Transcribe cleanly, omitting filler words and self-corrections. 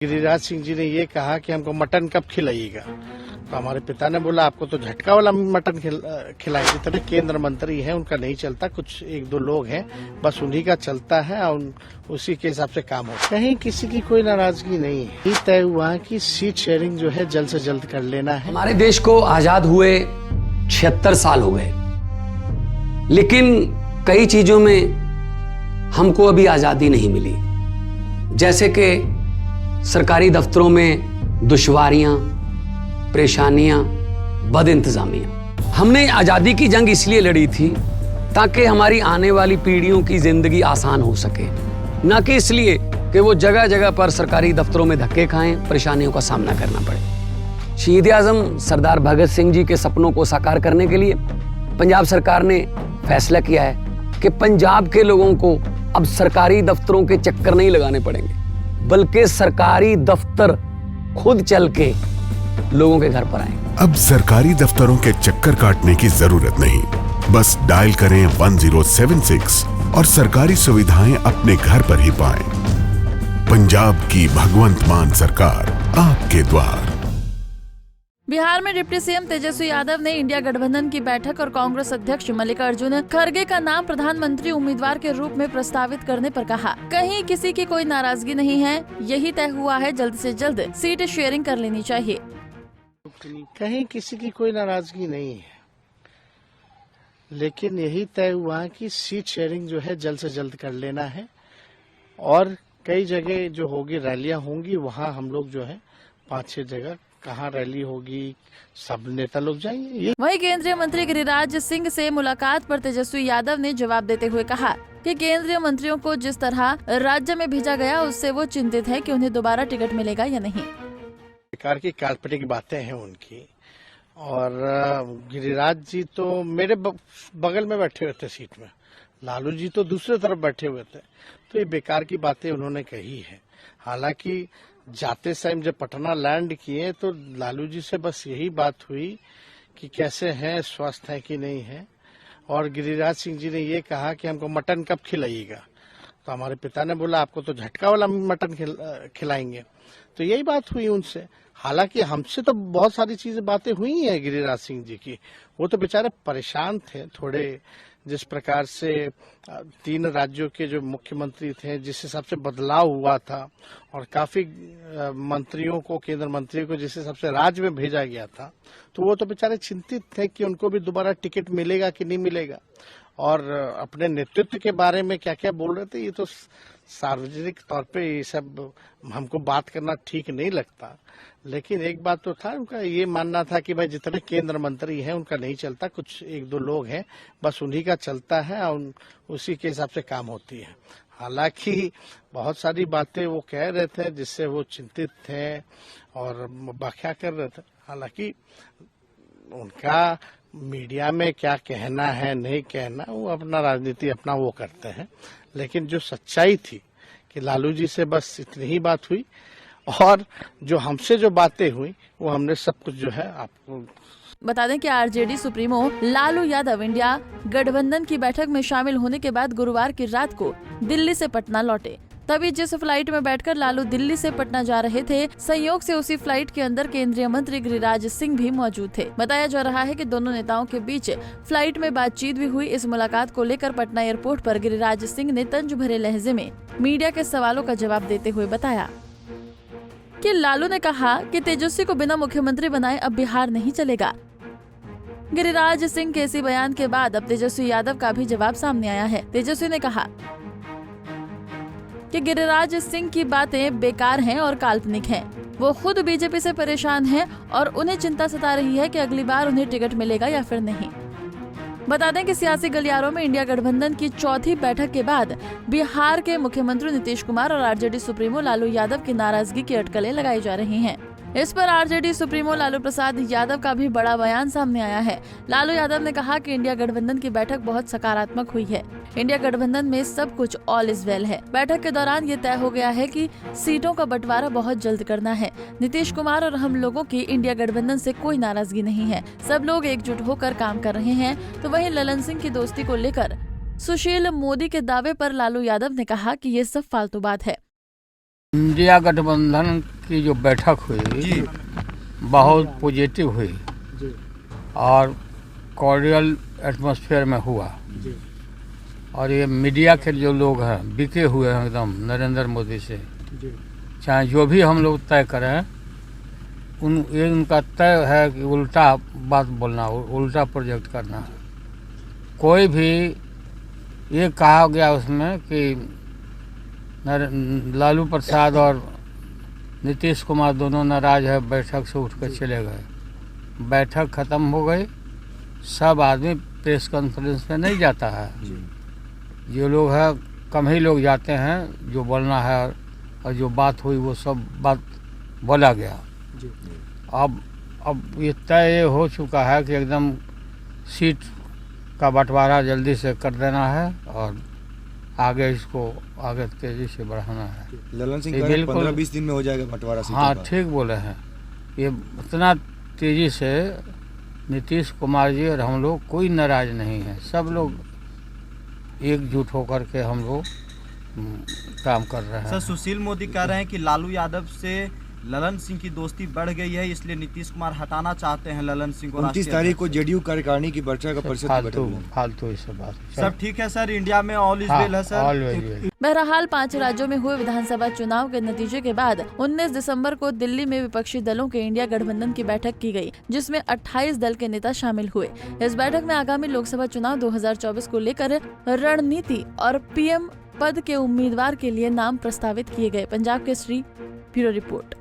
गिरिराज सिंह जी ने ये कहा कि हमको मटन कब खिलाइएगा, तो हमारे पिता ने बोला आपको तो झटका वाला मटन खिलाएंगे। जितने केंद्र मंत्री हैं उनका नहीं चलता, कुछ एक दो लोग हैं बस उन्हीं का चलता है और उसी के हिसाब से काम होता है। कहीं किसी की कोई नाराजगी नहीं है। ये तय हुआ कि सीट शेयरिंग जो है जल्द से जल्द कर लेना है। हमारे देश को आजाद हुए 76 साल हो गए, लेकिन कई चीजों में हमको अभी आजादी नहीं मिली, जैसे कि सरकारी दफ्तरों में दुश्वारियां, परेशानियां, बदइंतजामियां। हमने आजादी की जंग इसलिए लड़ी थी ताकि हमारी आने वाली पीढ़ियों की जिंदगी आसान हो सके, न कि इसलिए कि वो जगह जगह पर सरकारी दफ्तरों में धक्के खाएं, परेशानियों का सामना करना पड़े। शहीद आजम सरदार भगत सिंह जी के सपनों को साकार करने के लिए पंजाब सरकार ने फैसला किया है कि पंजाब के लोगों को अब सरकारी दफ्तरों के चक्कर नहीं लगाने पड़ेंगे, बल्कि सरकारी दफ्तर खुद चल के लोगों के घर पर आए। अब सरकारी दफ्तरों के चक्कर काटने की जरूरत नहीं, बस डायल करें 1076 और सरकारी सुविधाएं अपने घर पर ही पाएं। पंजाब की भगवंत मान सरकार आपके द्वार। बिहार में डिप्टी सीएम तेजस्वी यादव ने इंडिया गठबंधन की बैठक और कांग्रेस अध्यक्ष मल्लिकार्जुन खड़गे का नाम प्रधानमंत्री उम्मीदवार के रूप में प्रस्तावित करने पर कहा, कहीं किसी की कोई नाराजगी नहीं है, यही तय हुआ है जल्द से जल्द सीट शेयरिंग कर लेनी चाहिए। कहीं किसी की कोई नाराजगी नहीं है, लेकिन यही तय हुआ है कि सीट शेयरिंग जो है जल्द से जल्द कर लेना है और कई जगह जो होगी रैलियां होंगी, वहाँ हम लोग जो है 5-6 जगह कहाँ रैली होगी, सब नेता लोग जाएंगे। वहीं केंद्रीय मंत्री गिरिराज सिंह से मुलाकात पर तेजस्वी यादव ने जवाब देते हुए कहा कि केंद्रीय मंत्रियों को जिस तरह राज्य में भेजा गया उससे वो चिंतित है कि उन्हें दोबारा टिकट मिलेगा या नहीं। सरकार की काल्पनिक बातें हैं उनकी, और गिरिराज जी तो मेरे बगल में बैठे हुए थे सीट में, लालू जी तो दूसरे तरफ बैठे हुए थे, तो ये बेकार की बातें उन्होंने कही है। हालांकि जाते टाइम जब पटना लैंड किए तो लालू जी से बस यही बात हुई कि कैसे हैं, स्वस्थ है कि नहीं है, और गिरिराज सिंह जी ने ये कहा कि हमको मटन कब खिलाइएगा, तो हमारे पिता ने बोला आपको तो झटका वाला मटन खिलाएंगे। तो यही बात हुई उनसे। हालांकि हमसे तो बहुत सारी चीजें बातें हुई हैं गिरिराज सिंह जी की, वो तो बेचारे परेशान थे थोड़े, जिस प्रकार से 3 राज्यों के जो मुख्यमंत्री थे, जिस हिसाब से बदलाव हुआ था और काफी मंत्रियों को, केंद्र मंत्रियों को जिस हिसाब से राज्य में भेजा गया था, तो वो तो बेचारे चिंतित थे कि उनको भी दोबारा टिकट मिलेगा कि नहीं मिलेगा। और अपने नेतृत्व के बारे में क्या क्या बोल रहे थे, ये तो सार्वजनिक तौर पे ये सब हमको बात करना ठीक नहीं लगता। लेकिन एक बात तो था, उनका ये मानना था कि भाई जितने केंद्र मंत्री हैं उनका नहीं चलता, कुछ एक दो लोग हैं बस उन्हीं का चलता है और उसी के हिसाब से काम होती है। हालांकि बहुत सारी बातें वो कह रहे थे जिससे वो चिंतित थे और व्याख्या कर रहे थे। हालांकि उनका मीडिया में क्या कहना है नहीं कहना, वो अपना राजनीति अपना वो करते हैं, लेकिन जो सच्चाई थी कि लालू जी से बस इतनी ही बात हुई और जो हमसे जो बातें हुई वो हमने सब कुछ जो है आपको बता दें कि RJD supremo Lalu Yadav India गठबंधन की बैठक में शामिल होने के बाद गुरुवार की रात को दिल्ली से पटना लौटे। तभी जिस फ्लाइट में बैठकर लालू दिल्ली से पटना जा रहे थे, संयोग से उसी फ्लाइट के अंदर केंद्रीय मंत्री गिरिराज सिंह भी मौजूद थे। बताया जा रहा है कि दोनों नेताओं के बीच फ्लाइट में बातचीत भी हुई। इस मुलाकात को लेकर पटना एयरपोर्ट पर गिरिराज सिंह ने तंज भरे लहजे में मीडिया के सवालों का जवाब देते हुए बताया कि लालू ने कहा कि तेजस्वी को बिना मुख्यमंत्री बनाए अब बिहार नहीं चलेगा। गिरिराज सिंह के इसी बयान के बाद अब तेजस्वी यादव का भी जवाब सामने आया है। तेजस्वी ने कहा कि गिरिराज सिंह की बातें बेकार हैं और काल्पनिक हैं। वो खुद बीजेपी से परेशान हैं और उन्हें चिंता सता रही है कि अगली बार उन्हें टिकट मिलेगा या फिर नहीं। बता दें कि सियासी गलियारों में इंडिया गठबंधन की चौथी बैठक के बाद बिहार के मुख्यमंत्री नीतीश कुमार और आरजेडी सुप्रीमो लालू यादव की नाराजगी की अटकलें लगाई जा रही हैं। इस पर आरजेडी सुप्रीमो लालू प्रसाद यादव का भी बड़ा बयान सामने आया है। लालू यादव ने कहा कि इंडिया गठबंधन की बैठक बहुत सकारात्मक हुई है। इंडिया गठबंधन में सब कुछ ऑल इज वेल है। बैठक के दौरान ये तय हो गया है कि सीटों का बंटवारा बहुत जल्द करना है। नीतीश कुमार और हम लोगों की इंडिया गठबंधन से कोई नाराजगी नहीं है, सब लोग एकजुट होकर काम कर रहे हैं। तो वहीं ललन सिंह की दोस्ती को लेकर सुशील मोदी के दावे पर लालू यादव ने कहा कि ये सब फालतू बात है। इंडिया गठबंधन की जो बैठक हुई बहुत पॉजिटिव हुई और कॉर्डियल एटमॉस्फेयर में हुआ। और ये मीडिया के जो लोग हैं बिके हुए हैं एकदम नरेंद्र मोदी से, चाहे जो भी हम लोग तय करें ये उनका तय है कि उल्टा बात बोलना, उल्टा प्रोजेक्ट करना। कोई भी ये कहा गया उसमें कि लालू प्रसाद और नीतीश कुमार दोनों नाराज है, बैठक से उठ कर चले गए। बैठक ख़त्म हो गई, सब आदमी प्रेस कॉन्फ्रेंस में नहीं जाता है। जो लोग हैं कम ही लोग जाते हैं, जो बोलना है और जो बात हुई वो सब बात बोला गया। अब ये तय हो चुका है कि एकदम सीट का बंटवारा जल्दी से कर देना है और आगे इसको आगे तेजी से बढ़ाना है। ललन सिंह कह रहे हैं 15-20 दिन में हो जाएगा बंटवारा सीटों हाँ का। ठीक बोले हैं। ये इतना तेजी से नीतीश कुमार जी और हम लोग कोई नाराज नहीं है, सब लोग एकजुट होकर के हम लोग काम कर रहे हैं। सर सुशील मोदी कह रहे हैं कि लालू यादव से ललन सिंह की दोस्ती बढ़ गई है, इसलिए नीतीश कुमार हटाना चाहते हैं ललन सिंह को। 29 तारीख को जेडीयू कार्यकारिणी की बैठक का परिषद की बैठक हुई। फालतू ये सब बात। सब ठीक है सर, इंडिया में ऑल इज वेल है सर। सर बहरहाल 5 राज्यों में हुए विधानसभा चुनाव के नतीजे के बाद 19 दिसंबर को दिल्ली में विपक्षी दलों के इंडिया गठबंधन की बैठक की गई, जिसमें 28 दल के नेता शामिल हुए। इस बैठक में आगामी लोकसभा चुनाव 2024 को लेकर रणनीति और पीएम पद के उम्मीदवार के लिए नाम प्रस्तावित किए गए। Punjab Kesari bureau report.